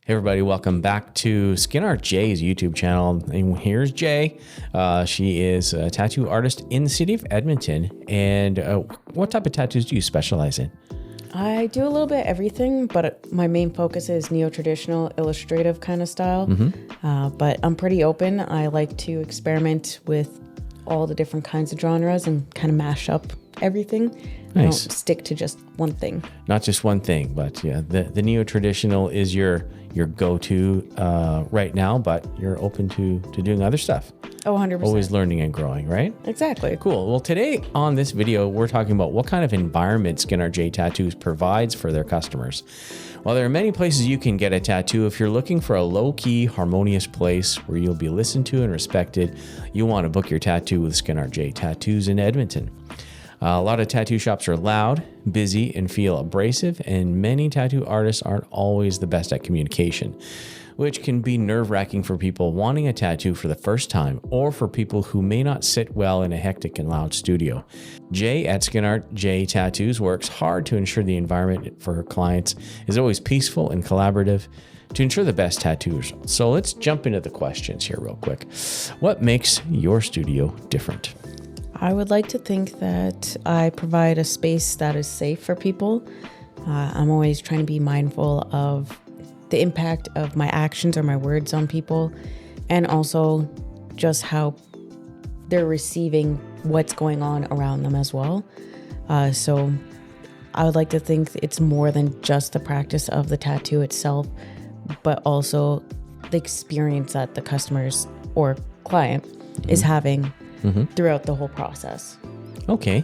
Hey everybody, welcome back to SkinartJ's YouTube channel. And here's Jay. She is a tattoo artist in the city of Edmonton. And what type of tattoos do you specialize in? I do a little bit of everything, but my main focus is neo-traditional, illustrative kind of style. But I'm pretty open. I like to experiment with all the different kinds of genres and kind of mash up everything. Nice. I don't stick to just one thing. Not just one thing, but yeah, the neo-traditional is your go-to right now, but you're open to doing other stuff. Oh, 100%. Always learning and growing, right? Exactly. Cool. Well, today on this video, we're talking about what kind of environment SkinartJ Tattoos provides for their customers. While there are many places you can get a tattoo, if you're looking for a low-key, harmonious place where you'll be listened to and respected, you want to book your tattoo with SkinartJ Tattoos in Edmonton. A lot of tattoo shops are loud, busy, and feel abrasive, and many tattoo artists aren't always the best at communication, which can be nerve-wracking for people wanting a tattoo for the first time or for people who may not sit well in a hectic and loud studio. Jay at SkinartJ Tattoos works hard to ensure the environment for her clients is always peaceful and collaborative to ensure the best tattoos. So let's jump into the questions here real quick. What makes your studio different? I would like to think that I provide a space that is safe for people. I'm always trying to be mindful of the impact of my actions or my words on people, and also just how they're receiving what's going on around them as well. So I would like to think it's more than just the practice of the tattoo itself, but also the experience that the customers or client is having throughout the whole process. Okay,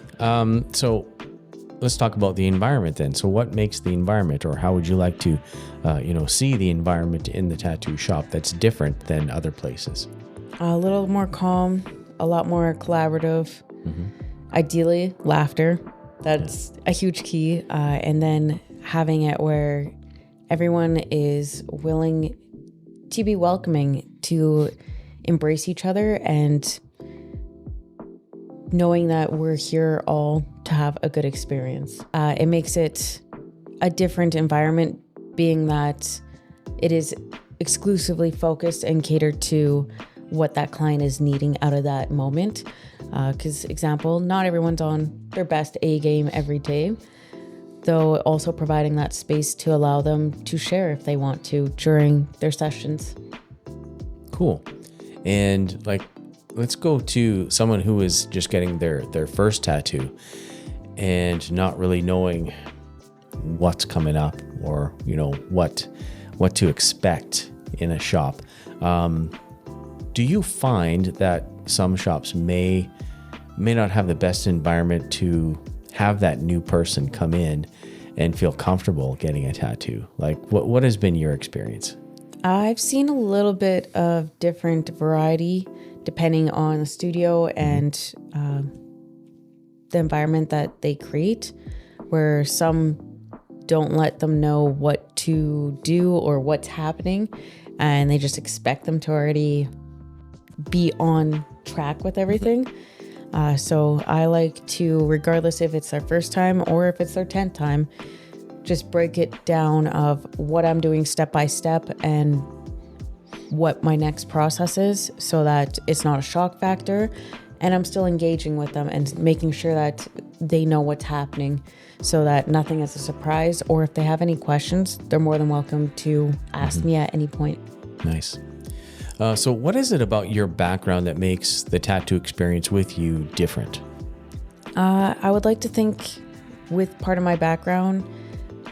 so let's talk about the environment then. So what makes the environment, or how would you like to, see the environment in the tattoo shop that's different than other places? A little more calm, a lot more collaborative, ideally laughter. That's a huge key. And then having it where everyone is willing to be welcoming, to embrace each other, and knowing that we're here all to have a good experience. It makes it a different environment, being that it is exclusively focused and catered to what that client is needing out of that moment. Because, example, not everyone's on their best A game every day, though also providing that space to allow them to share if they want to during their sessions. Cool. And let's go to someone who is just getting their first tattoo and not really knowing what's coming up, or what to expect in a shop. Do you find that some shops may not have the best environment to have that new person come in and feel comfortable getting a tattoo? Like, what has been your experience? I've seen a little bit of different variety depending on the studio and the environment that they create, where some don't let them know what to do or what's happening, and they just expect them to already be on track with everything. So I like to, regardless if it's their first time or if it's their 10th time, just break it down of what I'm doing step by step and what my next process is, so that it's not a shock factor and I'm still engaging with them and making sure that they know what's happening, so that nothing is a surprise. Or if they have any questions, they're more than welcome to ask me at any point. Nice. So what is it about your background that makes the tattoo experience with you different? I would like to think, with part of my background,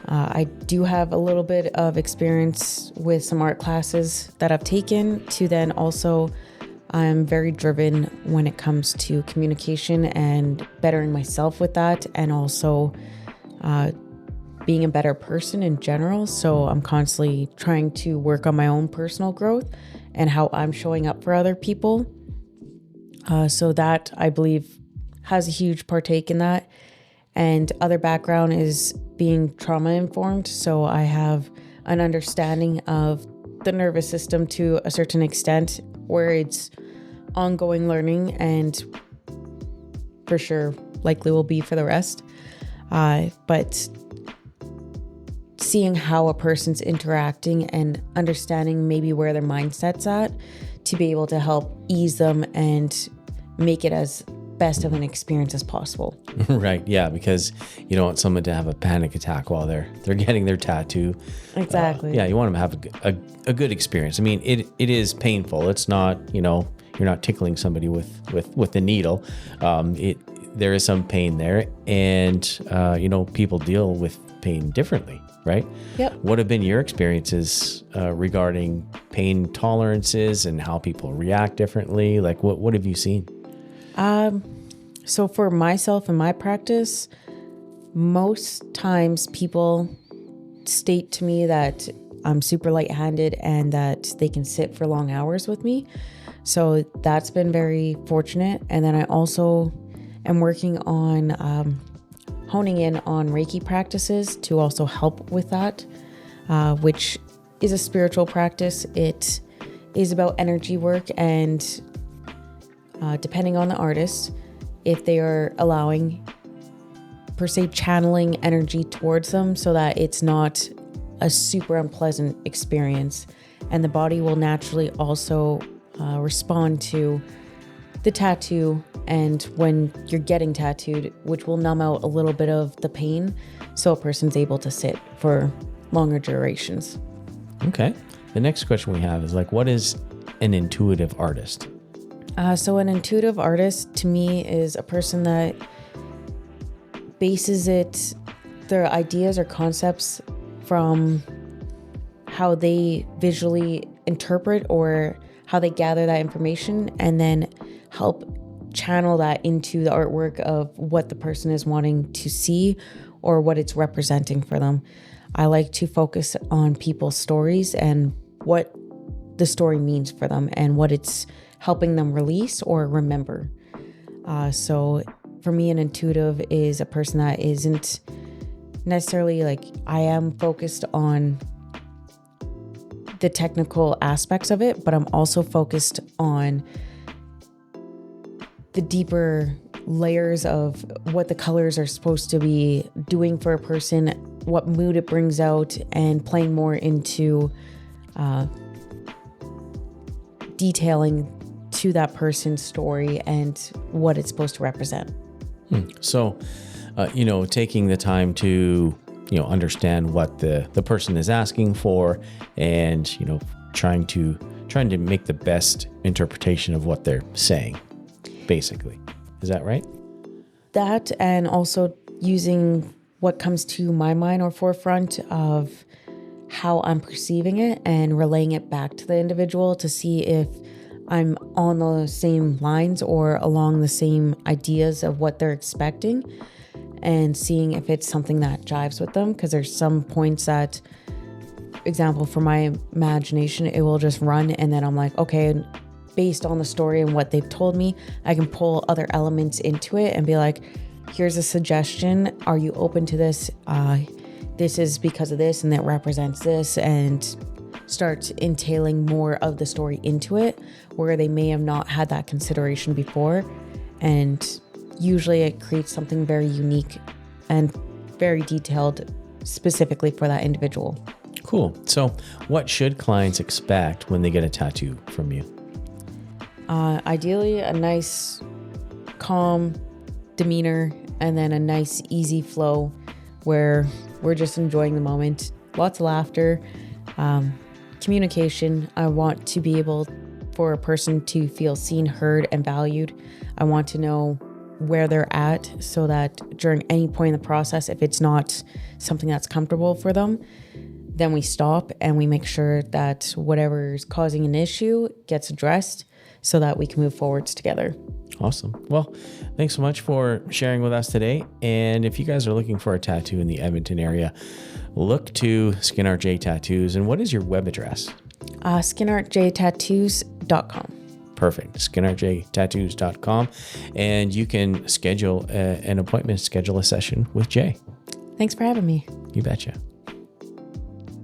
I do have a little bit of experience with some art classes that I've taken, to then also I'm very driven when it comes to communication and bettering myself with that, and also being a better person in general. So I'm constantly trying to work on my own personal growth and how I'm showing up for other people. So that, I believe, has a huge partake in that. And other background is being trauma informed. So I have an understanding of the nervous system to a certain extent, where it's ongoing learning, and for sure likely will be for the rest. But seeing how a person's interacting and understanding maybe where their mindset's at to be able to help ease them and make it as best of an experience as possible. Right. Yeah. Because you don't want someone to have a panic attack while they're getting their tattoo. Exactly. Yeah. You want them to have a good experience. I mean, it is painful. It's not, you're not tickling somebody with the needle. There is some pain there, and people deal with pain differently, right? Yep. What have been your experiences regarding pain tolerances and how people react differently? Like, what have you seen? So for myself and my practice, most times people state to me that I'm super light-handed and that they can sit for long hours with me. So that's been very fortunate. And then I also am working on honing in on Reiki practices to also help with that, which is a spiritual practice. It is about energy work, and depending on the artist, if they are allowing, per se, channeling energy towards them so that it's not a super unpleasant experience. And the body will naturally also respond to the tattoo and when you're getting tattooed, which will numb out a little bit of the pain so a person's able to sit for longer durations. Okay. The next question we have is what is an intuitive artist? So an intuitive artist to me is a person that bases their ideas or concepts from how they visually interpret or how they gather that information, and then help channel that into the artwork of what the person is wanting to see or what it's representing for them. I like to focus on people's stories and what the story means for them and what it's helping them release or remember. So for me, an intuitive is a person that isn't necessarily I am focused on the technical aspects of it, but I'm also focused on the deeper layers of what the colors are supposed to be doing for a person, what mood it brings out, and playing more into detailing to that person's story and what it's supposed to represent. So, taking the time to, understand what the person is asking for, and, trying to make the best interpretation of what they're saying, basically. Is that right? That, and also using what comes to my mind or forefront of how I'm perceiving it and relaying it back to the individual to see if I'm on the same lines or along the same ideas of what they're expecting, and seeing if it's something that jives with them. Because there's some points that, example, for my imagination, it will just run, and then I'm like, okay, based on the story and what they've told me, I can pull other elements into it and be like, here's a suggestion. Are you open to this? This is because of this, and that represents this, and start entailing more of the story into it where they may have not had that consideration before. And usually it creates something very unique and very detailed specifically for that individual. Cool. So what should clients expect when they get a tattoo from you? Ideally, a nice, calm demeanor, and then a nice, easy flow where we're just enjoying the moment. Lots of laughter, communication. I want to be able for a person to feel seen, heard, and valued. I want to know where they're at so that during any point in the process, if it's not something that's comfortable for them, then we stop and we make sure that whatever's causing an issue gets addressed so that we can move forwards together. Awesome. Well, thanks so much for sharing with us today. And if you guys are looking for a tattoo in the Edmonton area, look to SkinartJ Tattoos. And what is your web address? SkinartJtattoos.com. Perfect. SkinartJtattoos.com. And you can schedule an appointment, schedule a session with Jay. Thanks for having me. You betcha.